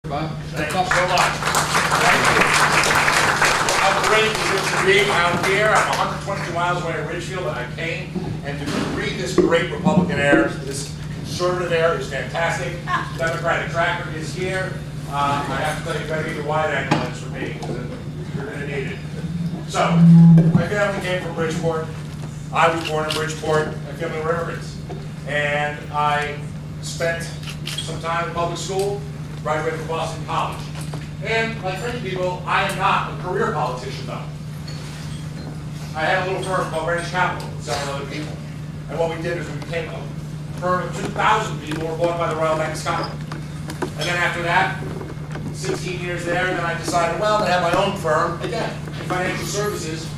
Bob? Thank you so much. Thank you. I'm great to be out here. I'm 122 miles away in Ridgefield, and I came and to breathe this great Republican air. This conservative air is fantastic. Democratic tracker is here. I have to tell you, better get your wide angle lens for me, because you're going to need it. So, my family came from Bridgeport. I was born in Bridgeport. My family were immigrants. And I spent some time in public school, graduated from Boston College. And like many people, I am not a career politician, though. I had a little firm called Range Capital with several other people. And what we did is we became a firm of 2,000 people who were bought by the Royal Bank of Scotland. And then after that, 16 years there, then I decided, well, I'm going to have my own firm, again, in financial services.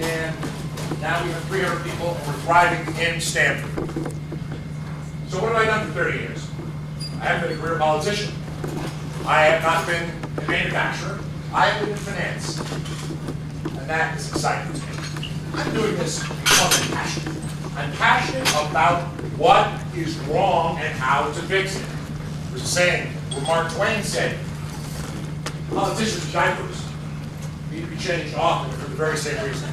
And now we have 300 people, and we're thriving in Stanford. So what have I done for 30 years? I haven't been a career politician. I have not been a manufacturer. I have been in finance. And that is exciting to me. I'm doing this because I'm passionate. I'm passionate about what is wrong and how to fix it. There's a saying where Mark Twain said, politicians' diapers need to be changed often for the very same reason.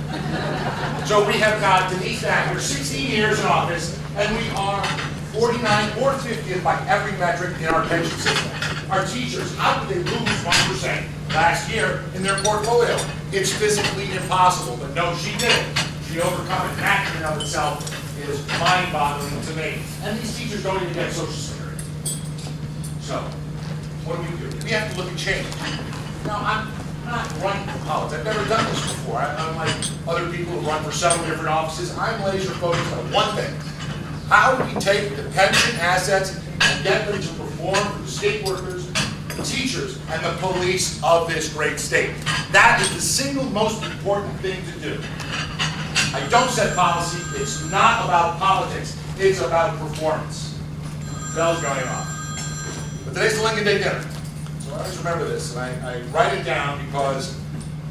So we have got Denise back here, 16 years in office, and we are 49 or 50th by every metric in our pension system. Our teachers, how did they lose 1% last year in their portfolio? It's physically impossible, but no, she did it. She overcome it. That in and of itself is mind-boggling to me. And these teachers don't even get Social Security. So, what do? We have to look at change. Now, I'm not running for politics. I've never done this before. I'm like other people who run for several different offices. I'm laser focused on one thing. How do we take the pension assets and get them to perform for the state workers, the teachers, and the police of this great state? That is the single most important thing to do. I don't set policy. It's not about politics. It's about performance. Bell's going off. But today's the Lincoln Day dinner. So I always remember this, and I write it down because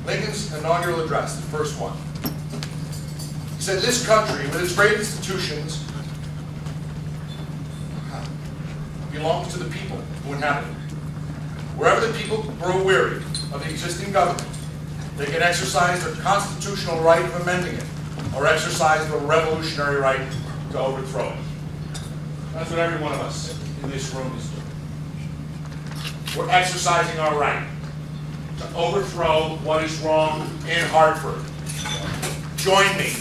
Lincoln's inaugural address, the first one, he said, this country, with its great institutions, belongs to the people who inhabit it. Wherever the people grow weary of the existing government, they can exercise their constitutional right of amending it, or exercise their revolutionary right to overthrow it. That's what every one of us in this room is doing. We're exercising our right to overthrow what is wrong in Hartford. Join me.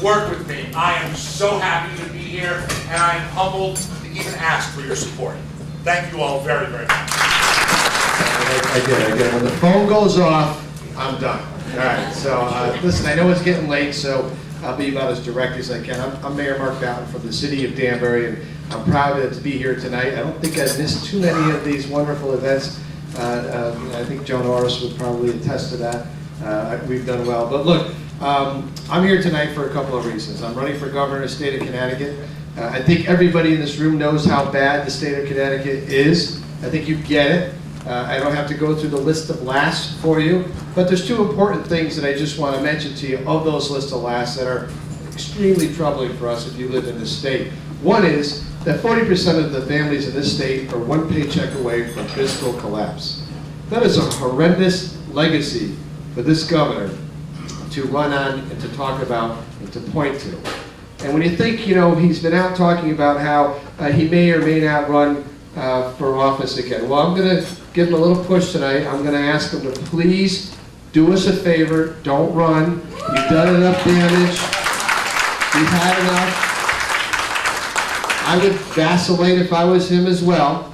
Work with me. I am so happy to be here, and I am humbled to even ask for your support. Thank you all very, very much. I did. When the phone goes off, I'm done. All right, so listen, I know it's getting late, so I'll be about as direct as I can. I'm Mayor Mark Boughton from the city of Danbury, and I'm proud to be here tonight. I don't think I've missed too many of these wonderful events. I think Joan Orris would probably attest to that. We've done well. But look, I'm here tonight for a couple of reasons. I'm running for governor of the state of Connecticut. I think everybody in this room knows how bad the state of Connecticut is. I think you get it. I don't have to go through the list of lasts for you, but there's two important things that I just want to mention to you of those list of lasts that are extremely troubling for us if you live in this state. One is that 40% of the families in this state are one paycheck away from fiscal collapse. That is a horrendous legacy for this governor to run on and to talk about and to point to. And when you think, he's been out talking about how he may or may not run for office again. Well, I'm going to give him a little push tonight. I'm going to ask him to please do us a favor. Don't run. You've done enough damage. You've had enough. I would vacillate if I was him as well.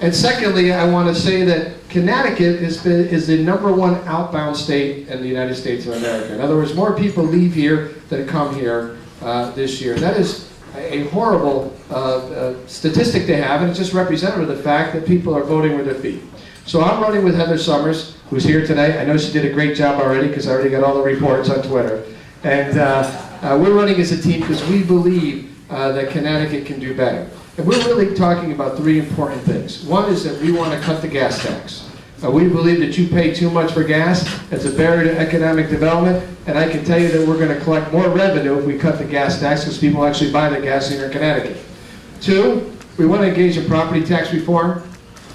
And secondly, I want to say that Connecticut is the #1 outbound state in the United States of America. In other words, more people leave here than come here this year. That is a horrible statistic to have, and it's just representative of the fact that people are voting with their feet. So I'm running with Heather Summers, who's here tonight. I know she did a great job already because I already got all the reports on Twitter. And we're running as a team because we believe that Connecticut can do better. And we're really talking about three important things. One is that we want to cut the gas tax. We believe that you pay too much for gas. It's a barrier to economic development, and I can tell you that we're going to collect more revenue if we cut the gas tax because people actually buy the gas here in Connecticut. Two, we want to engage in property tax reform.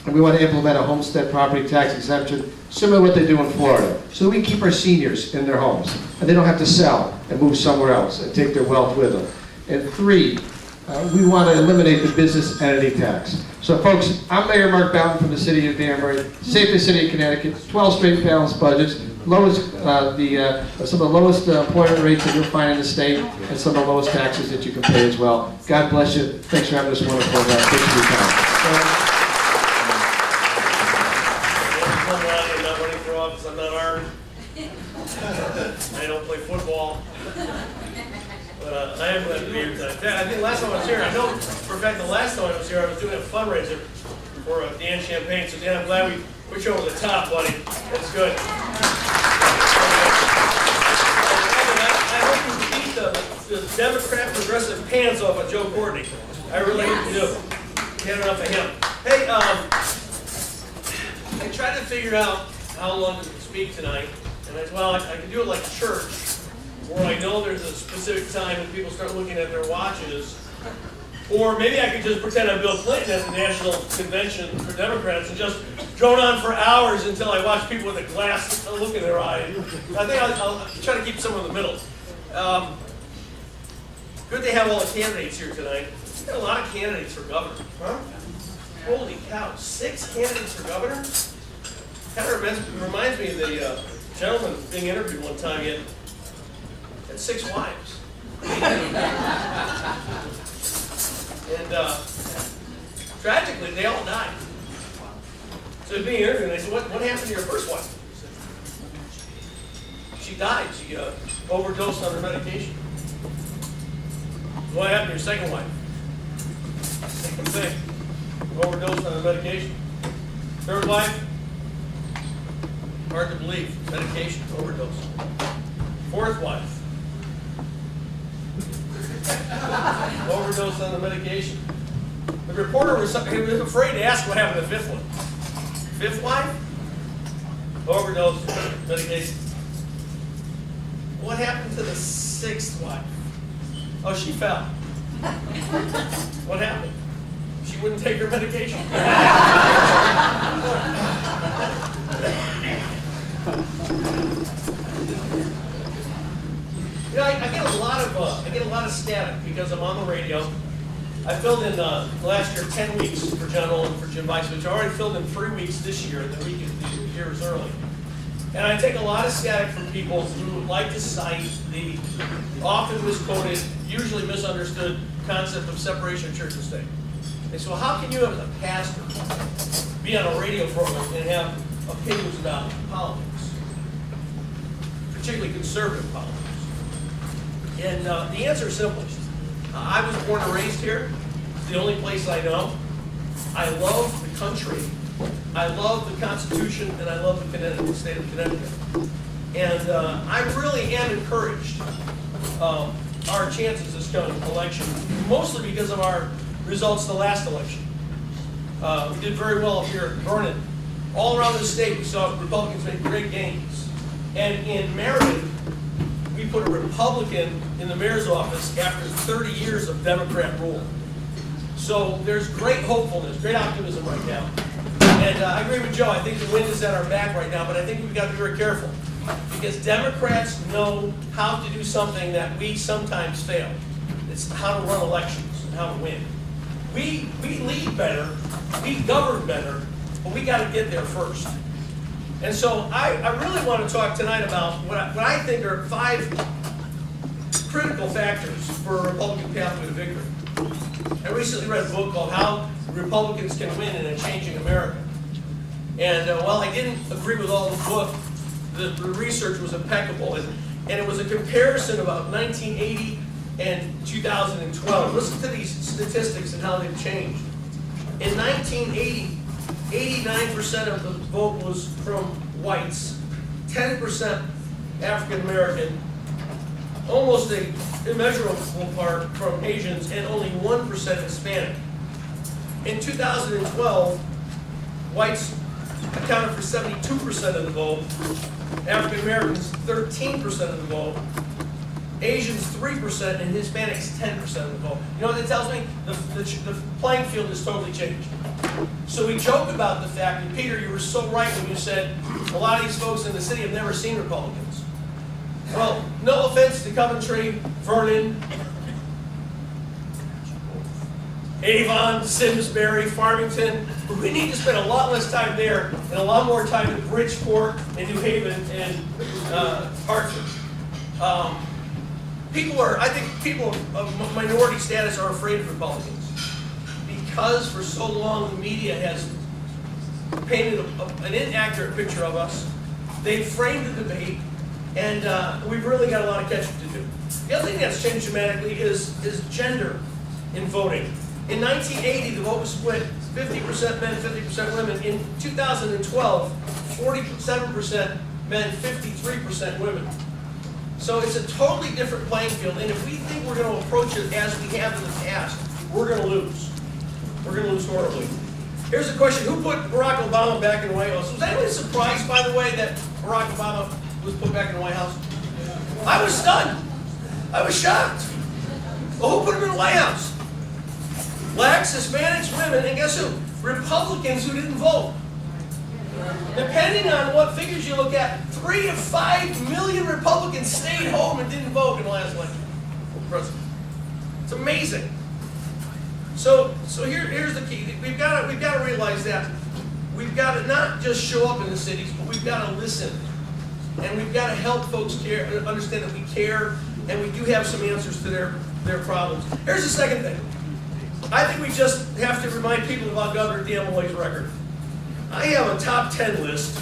And we want to implement a homestead property tax exemption, similar to what they do in Florida, so that we can keep our seniors in their homes, and they don't have to sell and move somewhere else and take their wealth with them. And 3, we want to eliminate the business entity tax. So folks, I'm Mayor Mark Boughton from the city of Danbury, safest city of Connecticut, 12 straight balanced budgets, lowest, some of the lowest employment rates that you'll find in the state, and some of the lowest taxes that you can pay as well. God bless you. Thanks for having this wonderful event. Thanks for your time. I'm not running for office. I'm not armed. I don't play football. But I am glad to be here tonight. I think last time I was here, I know for a fact the last time I was here, I was doing a fundraiser for Dan Champagne. So Dan, I'm glad we put you over the top, buddy. That's good. I hope you beat the Democrat progressive pants off of Joe Courtney. I really hope you do. Get enough of him. Hey, I tried to figure out how long to speak tonight, and I said, well, I can do it like church, where I know there's a specific time when people start looking at their watches, or maybe I could just pretend I'm Bill Clinton at the National Convention for Democrats and just drone on for hours until I watch people with a glass look in their eye. I think I'll try to keep somewhere in the middle. Good to have all the candidates here tonight. We've got a lot of candidates for governor, huh? Holy cow, 6 candidates for governor? Kind of reminds me of the gentleman being interviewed one time. He had 6 wives. And tragically, they all died. So he's being interviewed, and they said, what happened to your first wife? He said, she died. She overdosed on her medication. What happened to your second wife? Same thing. Overdosed on the medication. Third wife, hard to believe, medication, overdose. Fourth wife, overdose on the medication. The reporter was afraid to ask what happened to the 5th one. 5th wife, overdose, medication. What happened to the 6th wife? Oh, she fell. What happened? She wouldn't take her medication. You know, I get a lot of static because I'm on the radio. I filled in last year 10 weeks for John Olin for Jim Bice, which I already filled in 3 weeks this year. The year is early. And I take a lot of static from people who like to cite the often misquoted, usually misunderstood concept of separation of church and state. They say, well, how can you as a pastor be on a radio program and have opinions about politics, particularly conservative politics? And the answer is simple. I was born and raised here. It's the only place I know. I love the country. I love the Constitution, and I love the state of Connecticut. And I really am encouraged our chances this coming election, mostly because of our results the last election. We did very well here at Vernon. All around the state, we saw Republicans make great gains. And in Meriden, we put a Republican in the mayor's office after 30 years of Democrat rule. So there's great hopefulness, great optimism right now. And I agree with Joe. I think the wind is at our back right now, but I think we've got to be very careful. Because Democrats know how to do something that we sometimes fail. It's how to run elections and how to win. We lead better, we govern better, but we got to get there first. And so I really want to talk tonight about what I think are 5 critical factors for a Republican pathway to victory. I recently read a book called How Republicans Can Win in a Changing America. And while I didn't agree with all the book, the research was impeccable. And it was a comparison about 1980 and 2012. Listen to these statistics and how they've changed. In 1980, 89% of the vote was from whites, 10% African American, almost an immeasurable part from Asians, and only 1% Hispanic. In 2012, whites accounted for 72% of the vote, African Americans 13% of the vote, Asians 3%, and Hispanics 10% of the vote. You know what that tells me? The playing field has totally changed. So we joke about the fact, and Peter, you were so right when you said a lot of these folks in the city have never seen Republicans. Well, no offense to Coventry, Vernon, Avon, Simsbury, Farmington, but we need to spend a lot less time there and a lot more time in Bridgeport and New Haven and Hartford. I think people of minority status are afraid of Republicans because for so long the media has painted an inaccurate picture of us. They've framed the debate, and we've really got a lot of catching to do. The other thing that's changed dramatically is gender in voting. In 1980, the vote was split 50% men, 50% women. In 2012, 47% men, 53% women. So it's a totally different playing field, and if we think we're going to approach it as we have in the past, we're going to lose. We're going to lose horribly. Here's a question: who put Barack Obama back in the White House? Was anyone surprised, by the way, that Barack Obama was put back in the White House? I was stunned. I was shocked. Well, who put him in the White House? Blacks, Hispanics, women, and guess who? Republicans who didn't vote. Depending on what figures you look at, 3 to 5 million Republicans stayed home and didn't vote in the last election for president. It's amazing. So here's the key. We've got to realize that we've got to not just show up in the cities, but we've got to listen, and we've got to help folks understand that we care, and we do have some answers to their problems. Here's the second thing. I think we just have to remind people about Governor Dan Malloy's record. I have a top 10 list.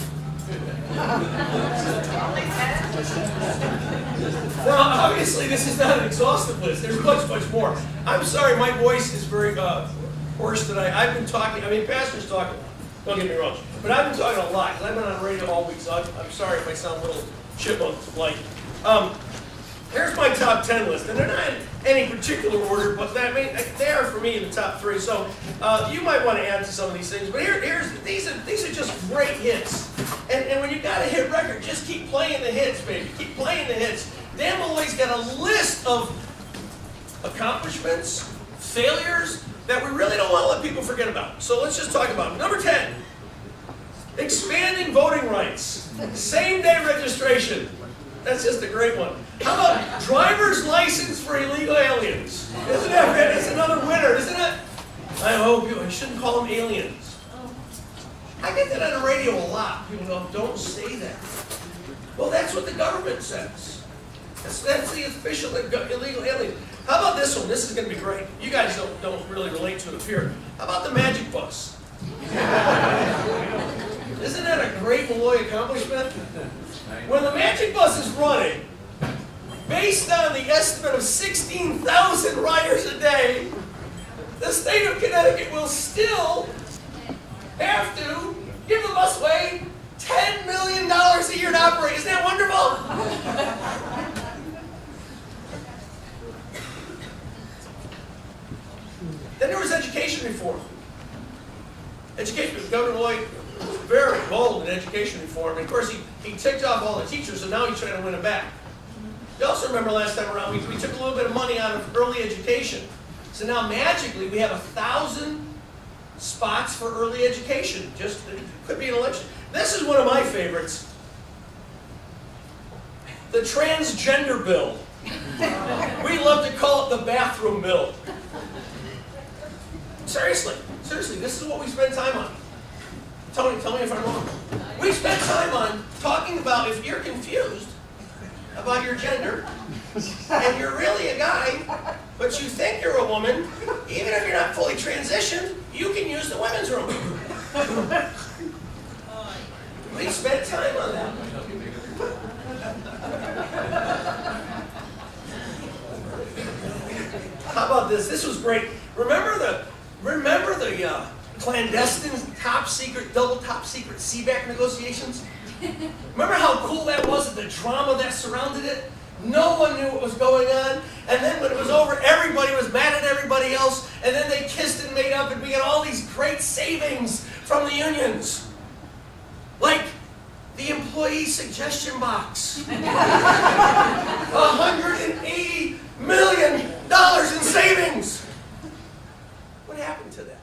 Now, obviously, this is not an exhaustive list. There's much, much more. I'm sorry, my voice is very hoarse tonight. I've been talking, pastors talking, don't get me wrong, but I've been talking a lot, because I've been on radio all week, so I'm sorry if I sound a little chipmunk-like. Here's my top 10 list, and they're not in any particular order, but they are for me in the top 3. So you might want to add to some of these things, but these are just great hits. And when you got a hit record, just keep playing the hits, baby. Keep playing the hits. Dan Malloy's got a list of accomplishments, failures that we really don't want to let people forget about. So let's just talk about them. Number 10, expanding voting rights, same-day registration. That's just a great one. How about driver's license for illegal aliens? Isn't that great? That's another winner, isn't it? I shouldn't call them aliens. I get that on the radio a lot. People go, don't say that. Well, that's what the government says. That's the official illegal alien. How about this one? This is going to be great. You guys don't really relate to it up here. How about the magic bus? Isn't that a great Malloy accomplishment? When the magic bus is running, based on the estimate of 16,000 riders a day, the state of Connecticut will still have to give the busway $10 million a year to operate. Isn't that wonderful? Then there was education reform. Governor Malloy was very bold in education reform. And of course, he ticked off all the teachers, so now he's trying to win them back. You also remember last time around, we took a little bit of money out of early education. So now magically, we have 1,000 spots for early education. It could be an election. This is one of my favorites. The transgender bill. We love to call it the bathroom bill. Seriously, this is what we spend time on. Tony, tell me if I'm wrong. We spend time on talking about if you're confused about your gender, and you're really a guy, but you think you're a woman, even if you're not fully transitioned, you can use the women's room. We spent time on that. How about this? This was great. Remember the clandestine, top secret, double top secret CBAC negotiations? Remember how cool that was, and the drama that surrounded it? No one knew what was going on, and then when it was over, everybody was mad at everybody else, and then they kissed and made up, and we got all these great savings from the unions. Like the The employee suggestion box. $180 million in savings. What happened to that?